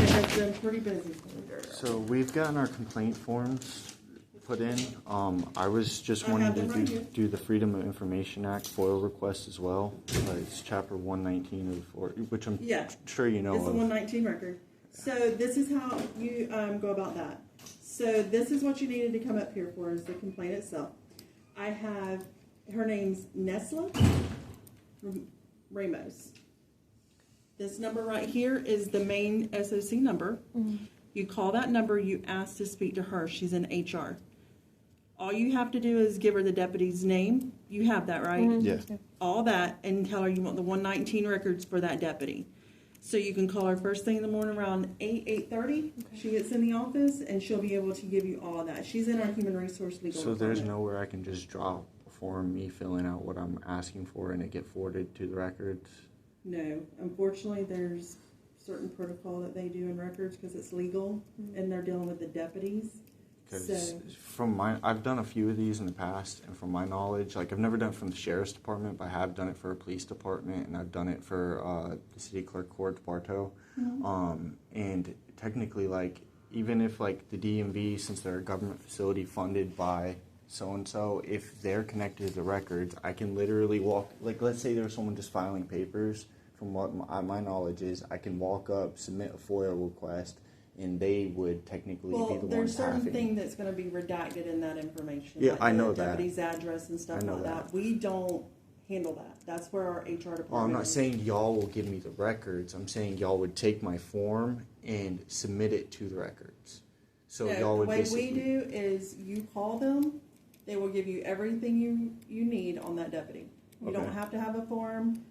It has been pretty busy. So we've gotten our complaint forms put in. I was just wanting to do the Freedom of Information Act FOIL request as well. It's Chapter 119 of the which I'm sure you know. It's a 119 record. So this is how you go about that. So this is what you needed to come up here for, is the complaint itself. I have, her name's Nesla Ramos. This number right here is the main SOC number. Mm-hmm. You call that number, you ask to speak to her. She's in HR. All you have to do is give her the deputy's name. You have that, right? Mm-hmm. Yes. All that, and tell her you want the 119 records for that deputy. So you can call her first thing in the morning around 8:30. Okay. She gets in the office, and she'll be able to give you all of that. She's in our human resource legal So department. there's nowhere I can just drop a form, me filling out what I'm asking for, and it get forwarded to the records? No. Unfortunately, there's certain protocol that they do in records because it's legal, and they're dealing with the deputies. Because I've done a few of these in the past, and from my knowledge, like I've never done it from the sheriff's department, but I have done it for a police department, and I've done it for the city clerk court, Bartow. Mm-hmm. And technically, like even if like the DMV, since they're a government facility funded by so and so, if they're connected to the records, I can literally walk. Like let's say there's someone just filing papers. From what my knowledge is, I can walk up, submit a FOIA request, and they would technically be the ones. Well, there's certain thing that's going to be redacted in that information. Yeah, like I know the that. Deputy's address and stuff like that. We don't handle that. That's where our HR department. Well, I'm not saying y'all will give me the records. I'm saying y'all would take my form and submit it to the records. So no, y'all would the way we do is you call them. They will give you everything you need on that deputy. You don't have to have a form.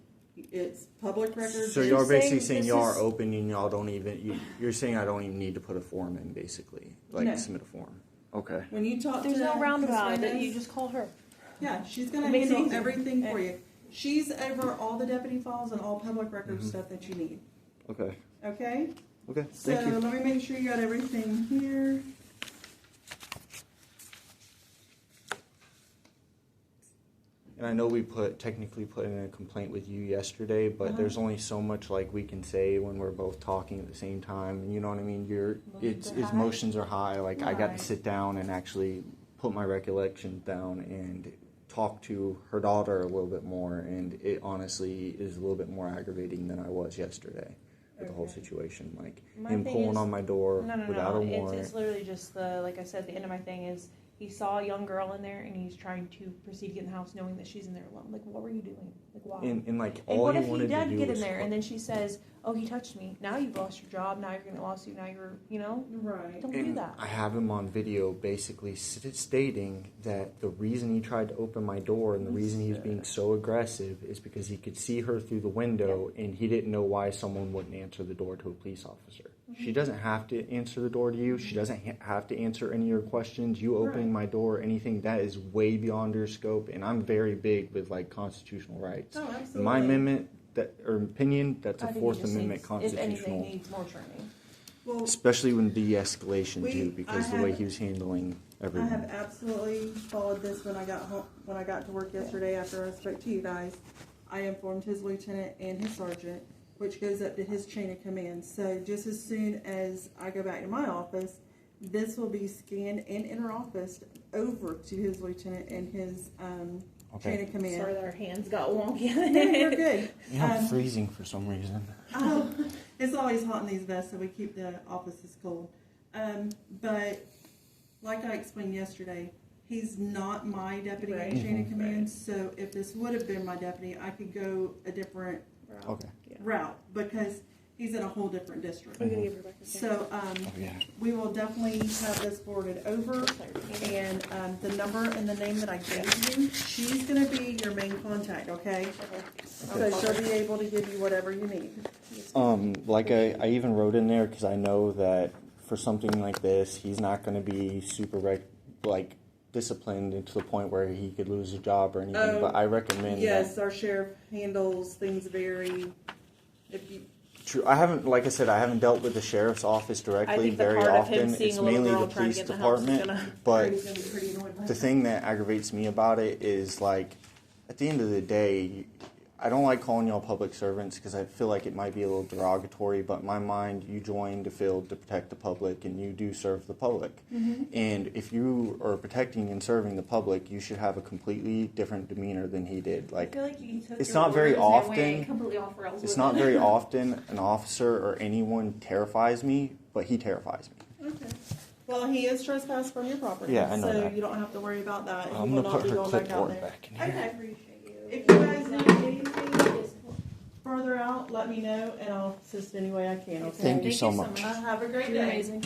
It's public records. So y'all are basically saying y'all are open and y'all don't even, you're saying I don't even need to put a form in, basically, like submit a form. Okay. When you talk There's no roundabout that you just call her. Yeah, she's going to handle everything for you. She's over all the deputy files and all public record stuff that you need. Okay. Okay? Okay, so thank you. Let me make sure you got everything here. And I know we technically put in a complaint with you yesterday, but there's only so much like we can say when we're both talking at the same time. You know what I mean? Emotions are high. Like I got to sit down and actually put my recollections down and talk to her daughter a little bit more, and it honestly is a little bit more aggravating than I was yesterday with the whole situation. Like him pulling on my door without a warrant. It's literally just like I said, the end of my thing is he saw a young girl in there and he's trying to proceed to get in the house knowing that she's in there alone. Like, what were you doing? Like, why? And like and all what he if wanted he to did do get was in there and then she says, oh, he touched me. Now you've lost your job. Now you're getting a lawsuit. Now you're, Right. Don't do that. I have him on video basically stating that the reason he tried to open my door and the reason he was being so aggressive is because he could see her through the window and he didn't know why someone wouldn't answer the door to a police officer. Mm-hmm. She doesn't have to answer the door to you. She doesn't have to answer any of your questions. You opening my door, anything, that is way beyond her scope, and I'm very big with like constitutional rights. Oh, absolutely. My amendment, opinion, that's a Fourth Amendment constitutional. If anything, needs more training. Well, especially when de-escalation too, because the way he was handling everything. I have absolutely followed this when I got home, when I got to work yesterday after I spoke to you guys. I informed his lieutenant and his sergeant, which goes up to his chain of command. So just as soon as I go back to my office, this will be scanned and inter-officed over to his lieutenant and his chain of command. Sorry that our hands got wonky. No, you're good. I'm freezing for some reason. It's always hot in these vests, so we keep the offices cold. But like I explained yesterday, he's not my deputy in chain of command. So if this would have been my deputy, I could go a different route because he's in a whole different district. So we will definitely have this forwarded over, and the number and the name that I gave you, she's going to be your main contact, okay? So she'll be able to give you whatever you need. Like I even wrote in there because I know that for something like this, he's not going to be super disciplined to the point where he could lose his job or anything. But I recommend. Yes, our sheriff handles things very. True. I haven't, like I said, I haven't dealt with the sheriff's office directly very often. It's mainly the police department. But the thing that aggravates me about it is, like, at the end of the day, I don't like calling y'all public servants because I feel like it might be a little derogatory, but in my mind, you joined the field to protect the public and you do serve the public. Mm-hmm. And if you are protecting and serving the public, you should have a completely different demeanor than he did. I feel like you took it's your not very orders and often- went completely off rails it's with not it. very often an officer or anyone terrifies me, but he terrifies me. Okay. Well, he is trespassed from your property. Yeah, I know so that. you don't have to worry about that. I'm He will gonna not put be her going back out clipboard there. back in here. Okay. Appreciate you. If you guys need anything further out, let me know, and I'll assist any way I can. Okay. Thank you so much. Have a great You're day. amazing.